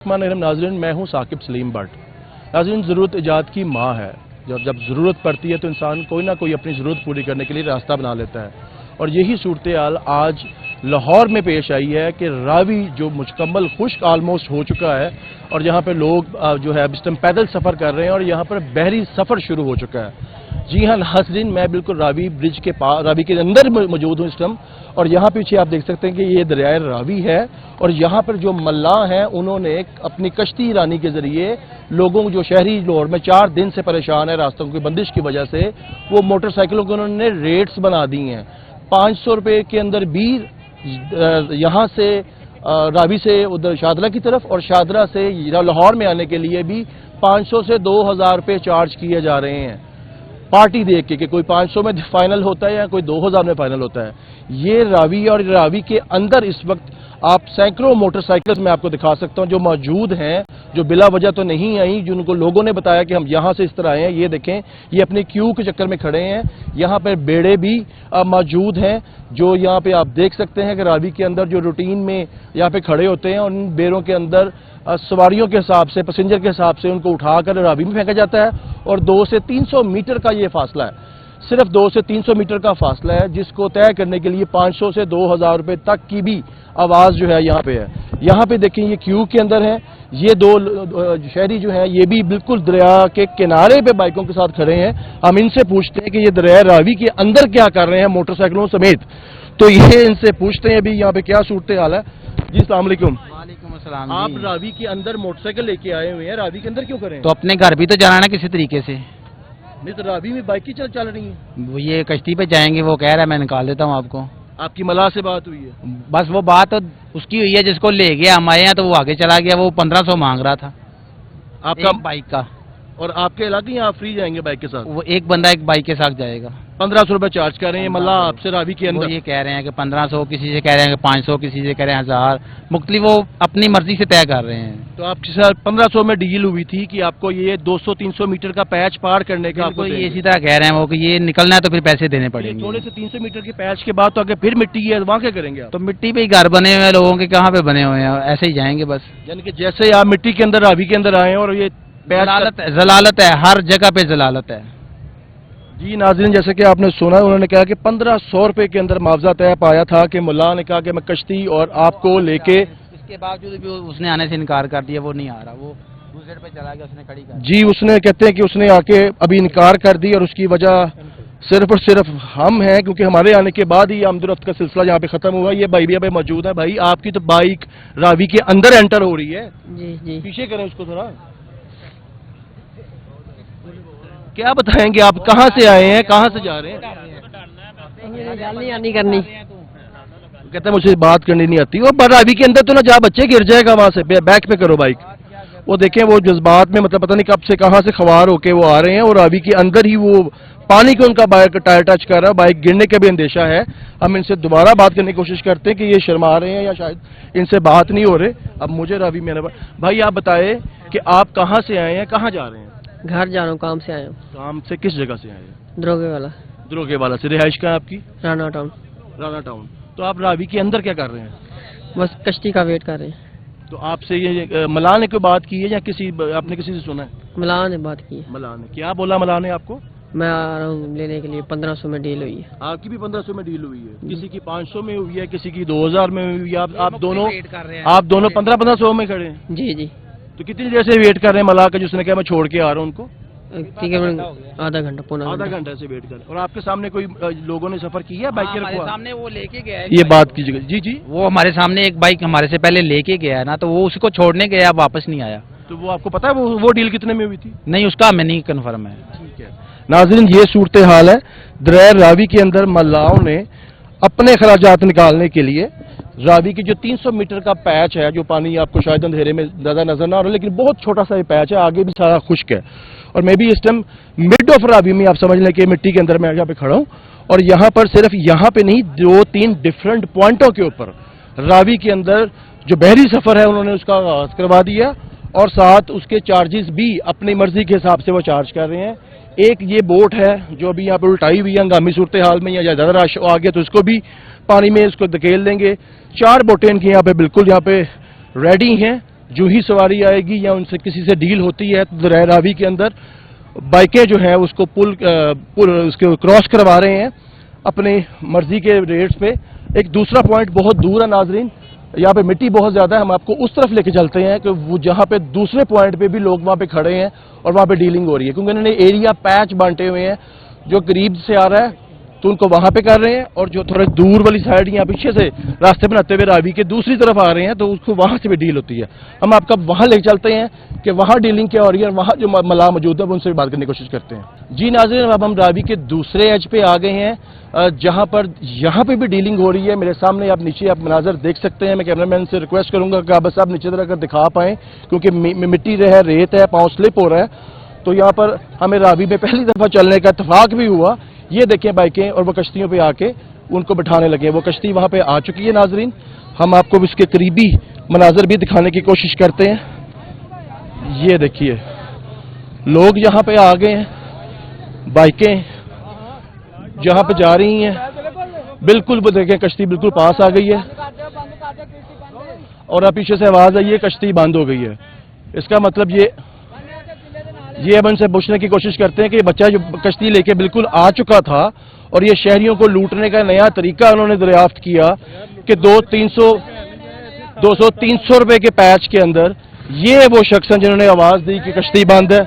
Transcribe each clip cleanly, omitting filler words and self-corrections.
नाज़रीन, मैं हूं साकिब सलीम बट। नाज़रीन, ज़रूरत इजाद की माँ है। जब ज़रूरत पड़ती है तो इंसान कोई ना कोई अपनी ज़रूरत पूरी करने के लिए रास्ता बना लेता है, और यही सूरत हाल आज लाहौर में पेश आई है कि रावी जो मुकम्मल खुश्क आलमोस्ट हो चुका है, और यहाँ पर लोग जो है इस टाइम पैदल सफ़र कर रहे हैं, और यहाँ पर बहरी सफ़र शुरू हो चुका है। जी हाँ नाज़रीन, मैं बिल्कुल रावी ब्रिज के पास, रावी के अंदर मौजूद हूँ इस टाइम, और यहाँ पीछे आप देख सकते हैं कि ये दरिया रावी है, और यहाँ पर जो मल्लाह हैं उन्होंने अपनी कश्ती रानी के जरिए लोगों को, जो शहरी लाहौर में 4 दिन से परेशान है रास्तों की बंदिश की वजह से, वो मोटरसाइकिलों के उन्होंने रेट्स बना दी हैं। 500 रुपये के अंदर भी यहाँ से रावी से उधर शादरा की तरफ, और शादरा से लाहौर में आने के लिए भी 500 से 2000 रुपये चार्ज किए जा रहे हैं, पार्टी देख के कि कोई 500 में फाइनल होता है या कोई 2000 में फाइनल होता है। ये रावी, और रावी के अंदर इस वक्त आप सैकड़ों मोटरसाइकिल्स में आपको दिखा सकता हूं जो मौजूद हैं, जो बिला वजह तो नहीं आई, जिनको लोगों ने बताया कि हम यहां से इस तरह आए हैं। ये देखें, ये अपनी क्यू के चक्कर में खड़े हैं। यहां पर बेड़े भी मौजूद हैं, जो यहां पे आप देख सकते हैं कि रावी के अंदर जो रूटीन में यहां पे खड़े होते हैं, और उन बेड़ों के अंदर सवारियों के हिसाब से, पैसेंजर के हिसाब से उनको उठाकर रावी में फेंका जाता है। और 200 से 300 मीटर का ये फासला है, सिर्फ 200 से 300 मीटर का फासला है, जिसको तय करने के लिए 500 से 2000 रुपए तक की भी आवाज जो है यहाँ पे है। यहाँ पे देखें, ये क्यू के अंदर है। ये 2 शहरी जो है ये भी बिल्कुल दरिया के किनारे पे बाइकों के साथ खड़े हैं। हम इनसे पूछते हैं कि ये दरिया रावी के अंदर क्या कर रहे हैं मोटरसाइकिलों समेत, तो ये इनसे पूछते हैं अभी यहाँ पे क्या सूरत हाल है। जी अस्सलाम वालेकुम। आप रावी के अंदर मोटरसाइकिल लेके आए हुए हैं, रावी के अंदर क्यों करें? तो अपने घर भी तो जाना ना किसी तरीके से। नहीं तो रावी में बाइक ही चल रही है। वो ये कश्ती पे जाएंगे, वो कह रहा है मैं निकाल देता हूँ आपको। आपकी मलाह से बात हुई है? बस वो बात तो उसकी हुई है, जिसको ले गया हम आए हैं तो वो आगे चला गया। वो 1500 मांग रहा था आपका बाइक का। और आपके इलाके यहाँ फ्री जाएंगे बाइक के साथ? वो एक बंदा एक बाइक के साथ जाएगा। 1500 रुपए चार्ज कर रहे हैं मल्लाह आपसे रावी के अंदर। ये कह रहे हैं कि 1500, किसी से कह रहे हैं कि 500, किसी से कह रहे हैं 1000, मुख्तलिफ वो अपनी मर्जी से तय कर रहे हैं। तो आपके साथ 1500 में डील हुई थी कि आपको ये 200-300 मीटर का पैच पार करने का आपको ये इसी तरह कह रहे हैं वो कि ये निकलना है तो फिर पैसे देने पड़ेंगे। थोड़े से 300 मीटर के पैच के बाद तो आगे फिर मिट्टी है, वहाँ क्या करेंगे आप? तो मिट्टी पे ही घर बने हुए हैं लोगों के, कहाँ पे बने हुए हैं, ऐसे ही जाएंगे बस। यानी कि जैसे आप मिट्टी के अंदर रावी के अंदर आए और ये जलालत है, हर जगह पे जलालत है। जी नाज़रीन, जैसे कि आपने सुना, उन्होंने कहा कि 1500 रुपए के अंदर मुआवजा तय पाया था कि मुल्ला ने कहा कि मैं कश्ती और आपको लेके, इसके बावजूद भी उसने आने से इनकार कर दिया। वो नहीं आ रहा, वो दूसरे पे चला गया, उसने खड़ी कर दी। जी उसने कहते हैं कि उसने आके अभी इनकार कर दी, और उसकी वजह सिर्फ और सिर्फ हम हैं, क्योंकि हमारे आने के बाद ही आमदरफ्त का सिलसिला यहाँ पे खत्म हुआ। ये भाई भी यहाँ पे मौजूद है। भाई, आपकी तो बाइक रावी के अंदर एंटर हो रही है। जी जी, पीछे करें उसको थोड़ा। क्या बताएंगे आप, कहाँ से आए हैं, कहाँ से जा रहे हैं? नहीं आनी करनी। कहते हैं मुझे बात करनी नहीं आती। वो रावी के अंदर तो ना जा, बच्चे गिर जाएगा वहां से, बैक पे करो बाइक। वो देखें, वो जज्बात में मतलब पता नहीं कब से कहां से खवार होके वो आ रहे हैं, और रावी के अंदर ही वो पानी को उनका बाइक टायर टच कर रहा है। बाइक गिरने का भी अंदेशा है। हम इनसे दोबारा बात करने की कोशिश करते हैं कि ये शर्मा रहे हैं या शायद इनसे बात नहीं हो रहे। अब मुझे रावी में भाई आप बताए कि आप कहाँ से आए हैं, कहाँ जा रहे हैं? घर जा रहा हूँ, काम से आया हूँ। काम से किस जगह से आए हैं? दरोगे वाला से। रिहाइश कहाँ है आपकी? राना टाउन। राना टाउन। तो आप रावी के अंदर क्या कर रहे हैं? बस कश्ती का वेट कर रहे हैं। तो आपसे ये मलाह ने कोई बात की है या आपने किसी से सुना है? मलाह ने बात की है। मलाह ने क्या बोला? मलाह ने आपको? मैं आ रहा हूँ लेने के लिए, 1500 में डील हुई है। आपकी भी 1500 में डील हुई है? किसी की 500 में हुई है, किसी की 2000 में हुई है। आप दोनों 1500 में खड़े हैं? जी जी। तो कितनी देर से वेट कर रहे हैं मलाह का, जिसने कहा मैं छोड़ के आ रहा हूँ उनको? तकरीबन आधा घंटा, पौना आधा घंटा से वेट कर। और आपके सामने कोई लोगों ने सफर किया बाइक के सामने? वो लेके गया है, ये बात कीजिएगा। जी जी, वो हमारे सामने एक बाइक हमारे से पहले लेके गया है ना, तो वो उसको छोड़ने गया, वापस नहीं आया। तो वो आपको पता है वो डील कितने में हुई थी? नहीं, उसका हमें नहीं कन्फर्म है। ठीक है नाज़रीन, ये सूरत हाल है। दरिया रावी के अंदर मल्लाहों ने अपने खराजात निकालने के लिए रावी की जो 300 मीटर का पैच है, जो पानी आपको शायद अंधेरे में ज़्यादा नजर ना आ रहा, लेकिन बहुत छोटा सा ये पैच है, आगे भी सारा खुश्क है। और मैं भी इस टाइम मिड ऑफ रावी में, आप समझ लें कि मिट्टी के अंदर मैं यहाँ पे खड़ा हूँ, और यहाँ पर सिर्फ यहाँ पे नहीं, 2-3 डिफरेंट पॉइंटों के ऊपर रावी के अंदर जो बहरी सफर है उन्होंने उसका आगाज करवा दिया, और साथ उसके चार्जेस भी अपनी मर्जी के हिसाब से वो चार्ज कर रहे हैं। एक ये बोट है जो अभी यहाँ पे उल्टाई हुई है, हंगामी सूरत हाल में, या ज़्यादा रश आ गया तो इसको भी पानी में इसको धकेल देंगे। 4 बोटें इनकी यहाँ पे बिल्कुल यहाँ पे रेडी हैं। जो ही सवारी आएगी या उनसे किसी से डील होती है तो दरिया रावी के अंदर बाइकें जो है उसको पुल उसके क्रॉस करवा रहे हैं अपनी मर्जी के रेट्स पे। एक दूसरा पॉइंट बहुत दूर है नाजरीन, यहाँ पे मिट्टी बहुत ज़्यादा है, हम आपको उस तरफ लेके चलते हैं कि वो जहाँ पे दूसरे पॉइंट पे भी लोग वहाँ पे खड़े हैं और वहाँ पे डीलिंग हो रही है, क्योंकि इन्होंने एरिया पैच बांटे हुए हैं। जो करीब से आ रहा है तो उनको वहाँ पे कर रहे हैं, और जो थोड़ा दूर वाली साइड यहाँ पीछे से रास्ते बनाते हुए रावी के दूसरी तरफ आ रहे हैं तो उसको वहाँ से भी डील होती है। हम आपका वहाँ ले चलते हैं कि वहाँ डीलिंग क्या हो रही है और वहाँ जो मलाह मौजूद है उनसे भी बात करने की कोशिश करते हैं। जी नाज़रीन, अब हम रावी के दूसरे एज पे आ गए हैं जहाँ पर यहाँ पे भी डीलिंग हो रही है। मेरे सामने आप नीचे आप मनाजर देख सकते हैं। मैं कैमरामैन से रिक्वेस्ट करूंगा कि आप बस आप नीचे तरह दिखा पाएँ, क्योंकि मिट्टी है, रेत है, पाँव स्लिप हो रहा है। तो यहाँ पर हमें रावी में पहली दफ़ा चलने का इत्तेफाक भी हुआ। ये देखें बाइकें, और वो कश्तियों पे आके उनको बिठाने लगे। वो कश्ती वहाँ पे आ चुकी है नाजरीन, हम आपको इसके करीबी मनाजर भी दिखाने की कोशिश करते हैं। ये देखिए लोग यहाँ पे आ गए हैं, बाइकें जहाँ पे जा रही हैं, बिल्कुल वो देखें कश्ती बिल्कुल पास आ गई है, और अब पीछे से आवाज़ आई है कश्ती बंद हो गई है। इसका मतलब ये अब इनसे पूछने की कोशिश करते हैं कि बच्चा जो कश्ती लेके बिल्कुल आ चुका था और ये शहरियों को लूटने का नया तरीका उन्होंने दरियाफ्त किया कि 200-300 रुपए के पैच के अंदर ये वो शख्स हैं जिन्होंने आवाज़ दी कि कश्ती बंद है।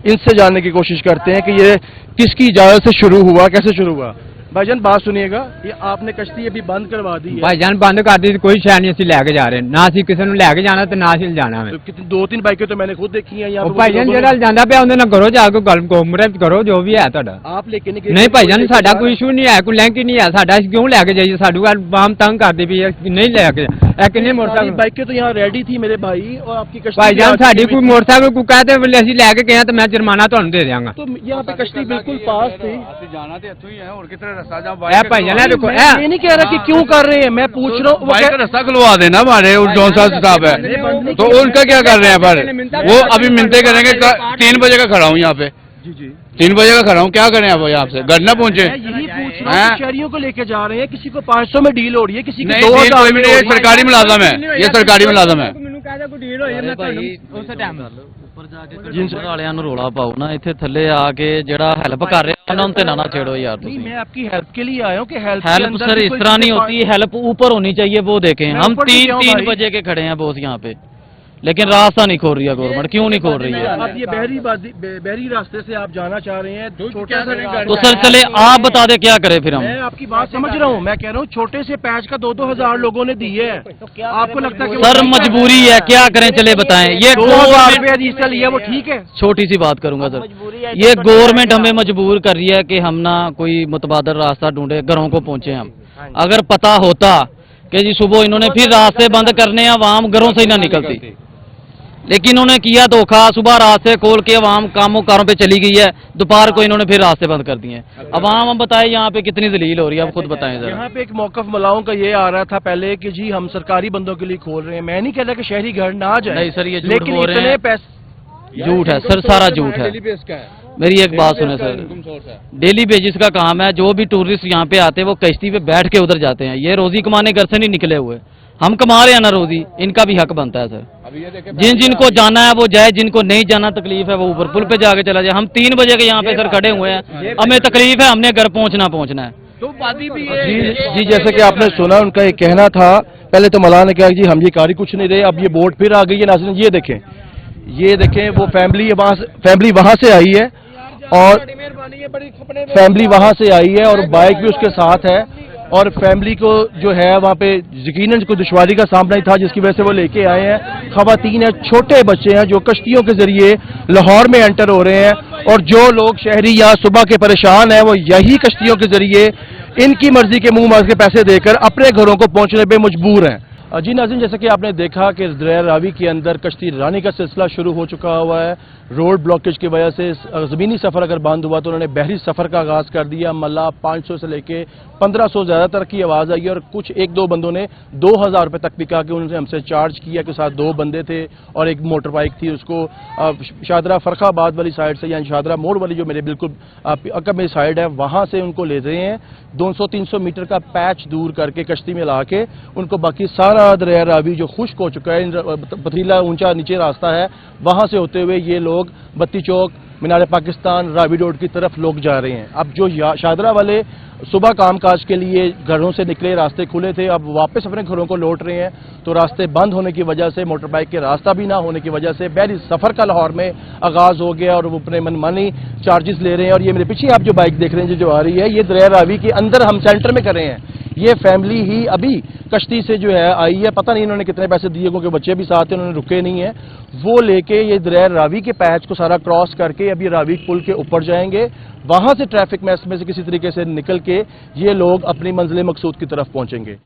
इनसे जानने की कोशिश करते हैं कि ये किसकी इजाज़त से शुरू हुआ, कैसे शुरू हुआ। भाईजान बात सुनिएगा, ये आपने कश्ती अभी बंद करवा दी है। भाईजान बंद कर दी, कोई शह नहीं ਅਸੀਂ ਲੈ ਕੇ ਜਾ ਰਹੇ, ਨਾ ਅਸੀਂ ਕਿਸੇ ਨੂੰ ਲੈ ਕੇ ਜਾਣਾ ਤੇ ਨਾ ਅਸੀਂ ਜਾਣਾ ਹੈ। तो 2-3 बाइकें तो मैंने खुद देखी हैं यहाँ पे। ਭਾਈਜਾਨ ਜਿਹੜਾ ਜਾਂਦਾ ਪਿਆ ਉਹਦੇ ਨਾਲ ਕਰੋ, ਜਾ ਕੇ ਗੱਲ ਕੋਮਰੇ ਕਰੋ ਜੋ ਵੀ ਹੈ ਤੁਹਾਡਾ। आप लेके नहीं गए? ਨਹੀਂ ਭਾਈਜਾਨ ਸਾਡਾ ਕੋਈ ਇਸ਼ੂ ਨਹੀਂ ਹੈ, ਕੋਈ ਲਿੰਕ ਹੀ ਨਹੀਂ ਹੈ ਸਾਡਾ, ਅਸੀਂ ਕਿਉਂ ਲੈ ਕੇ ਜਾਈਏ, ਸਾਡੂ ਗੱਲ ਬਾਮ ਤੰਗ ਕਰਦੇ ਵੀ ਨਹੀਂ ਲੈ ਕੇ। ਇਹ ਕਿੰਨੇ ਮੋਟਰਸਾਈਕਲ बाइकें तो यहाँ रेडी थी मेरे भाई, और आपकी कश्ती ਭਾਈਜਾਨ ਸਾਡੀ ਕੋਈ ਮੋਟਰਸਾਈਕਲ ਕੋਈ ਕਹਤੇ ਬਲੇ ਅਸੀਂ ਲੈ ਕੇ ਗਏ ਤਾਂ ਮੈਂ ਜੁਰਮਾਨਾ ਤੁਹਾਨੂੰ ਦੇ ਦਿਆਂਗਾ। तो यहाँ पे कश्ती बिल्कुल पास थी। जाना तो इतों ही है, और कितने रास्ता जा ਇਹ ਭਾਈਜਾਨ ਇਹ ਦੇਖੋ मैं ये नहीं कह रहा कि क्यों कर रहे हैं, मैं पूछ रहा हूँ। बाइक का रास्ता खुलवा देना हमारे जौन साहब है, तो उनका क्या कर रहे हैं पर वो अभी मिन्नतें करेंगे। 3 बजे का खड़ा हूँ यहाँ पे, जी जी 3 बजे का खड़ा हूँ, क्या करें आप यहाँ से घर ना पहुँचे। मैं यही पूछ रहा हूँ कि शहरियों को लेके जा रहे हैं, किसी को 500 में डील हो रही है, किसी की नहीं, 2000 में। ये सरकारी मुलाजम है, ये सरकारी मुलाजम है। जिनसे वालियां ਨੂੰ ਰੋਲਾ ਪਾਓ ਨਾ, ਇੱਥੇ ਥੱਲੇ ਆ ਕੇ ਜਿਹੜਾ ਹੈਲਪ ਕਰ ਰਿਹਾ ਉਹਨਾਂ ਤੇ ਨਾ ਛੇੜੋ यार। नहीं, मैं आपकी हेल्प के लिए आया हूँ कि हेल्प हेल्प सर इस तरह नहीं होती, हेल्प ऊपर होनी चाहिए, वो देखें हम 3 बजे के खड़े हैं बॉस यहाँ पे, लेकिन रास्ता नहीं खोल रही है गवर्नमेंट। क्यों नहीं खोल रही है? आप ये बहरी रास्ते से आप जाना चाह रहे हैं, छोटा सा तो सर चले आप बता दे क्या करें फिर हम। मैं आपकी बात समझ रहा हूँ, मैं कह रहा हूँ छोटे से पैच का 2-2 हजार लोगों ने दिए है, आपको लगता है कि सर मजबूरी है, क्या करें चले बताएं। ये 2000 रुपया रजिस्टर लिया वो ठीक है? छोटी सी बात करूंगा सर, ये गवर्नमेंट हमें मजबूर कर रही है कि हम ना कोई मुतबादल रास्ता ढूंढे, घरों को पहुंचे हम। अगर पता होता कि जी सुबह इन्होंने फिर रास्ते बंद करने हैं, आवाम घरों से ही ना निकलती, लेकिन इन्होंने किया धोखा। सुबह रास्ते खोल के आवाम कामों कारों पे चली गई है, दोपहर को इन्होंने फिर रास्ते बंद कर दिए हैं। आवाम हम बताएं यहाँ पे कितनी जलील हो रही है, आप खुद बताएं सर। यहाँ पे एक मौकफ मलाओं का ये आ रहा था पहले कि जी हम सरकारी बंदों के लिए खोल रहे हैं। मैं नहीं कह रहा कि शहरी घर ना जाए, नहीं सर ये झूठ लेकिन बोल रहे इतने हैं, पैसे झूठ है सर, सारा झूठ है। मेरी एक बात सुने सर, डेली बेसिस का काम है, जो भी टूरिस्ट यहाँ पे आते हैं वो कश्ती पे बैठ के उधर जाते हैं। ये रोजी कमाने घर से नहीं निकले हुए, हम कमा रहे हैं ना रोजी, इनका भी हक बनता है सर। जिनको जाना है वो जाए, जिनको नहीं जाना तकलीफ है वो ऊपर पुल पे जाके चला जाए। हम 3 बजे के यहाँ पे सर खड़े हुए हैं, हमें तकलीफ है, हमने घर पहुंचना है। तो बादी भी है। जी जैसे कि आपने सुना उनका एक कहना था, पहले तो मलाह ने कहा जी हम ये कारी कुछ नहीं रहे, अब ये बोट फिर आ गई है नाज़रीन। ये देखें वो फैमिली वहाँ से आई है, और फैमिली वहाँ से आई है और बाइक भी उसके साथ है, और फैमिली को जो है वहाँ पे यकीनन कोई दुश्वारी का सामना ही था जिसकी वजह से वो लेके आए हैं। खवातीन है, छोटे बच्चे हैं जो कश्तियों के जरिए लाहौर में एंटर हो रहे हैं, और जो लोग शहरी या सुबह के परेशान हैं वो यही कश्तियों के जरिए इनकी मर्जी के मुंह मार के पैसे देकर अपने घरों को पहुंचने पे मजबूर हैं। जी नाज़रीन, जैसे कि आपने देखा कि दरिया रावी के अंदर कश्ती रानी का सिलसिला शुरू हो चुका हुआ है। रोड ब्लॉकेज की वजह से ज़मीनी सफ़र अगर बंद हुआ तो उन्होंने बहरी सफ़र का आगाज़ कर दिया। मल्ला 500 से लेके 1500 ज़्यादातर की आवाज़ आई, और कुछ 1-2 बंदों ने 2000 रुपये तक भी कहा कि उन्होंने हमसे चार्ज किया, के साथ 2 बंदे थे और एक मोटर बाइक थी। उसको शादरा फरखाबाद वाली साइड से, यानी शादरा मोड़ वाली जो मेरे बिल्कुल अकब में साइड है, वहाँ से उनको ले रहे हैं। 200-300 मीटर का पैच दूर करके कश्ती में ला के उनको बाकी सारा سارا دریا راوی جو خشک ہو چکا ہے، پتھریلا اونچا نیچے راستہ ہے، وہاں سے ہوتے ہوئے یہ لوگ بتی چوک، مینار پاکستان، راوی روڈ کی طرف لوگ جا رہے ہیں۔ اب جو شاہدرہ والے صبح کام کاج کے لیے گھروں سے نکلے، راستے کھلے تھے، اب واپس اپنے گھروں کو لوٹ رہے ہیں، تو راستے بند ہونے کی وجہ سے، موٹر بائک کے راستہ بھی نہ ہونے کی وجہ سے بحری سفر کا لاہور میں آغاز ہو گیا اور وہ اپنے منمانی چارجز لے رہے ہیں۔ اور یہ میرے پیچھے آپ جو بائک دیکھ رہے ہیں جو آ رہی ہے، یہ دریا راوی کے اندر ہم سینٹر میں کر رہے ہیں۔ یہ فیملی ہی ابھی کشتی سے جو ہے آئی ہے، پتہ نہیں انہوں نے کتنے پیسے دیے، کیونکہ بچے بھی ساتھ ہیں، انہوں نے رکے نہیں ہیں، وہ لے کے یہ دریا راوی کے پیچ کو سارا کراس کر کے ابھی راوی پل کے اوپر جائیں گے، وہاں سے ٹریفک میس میں سے کسی طریقے سے نکل کے یہ لوگ اپنی منزل مقصود کی طرف پہنچیں گے۔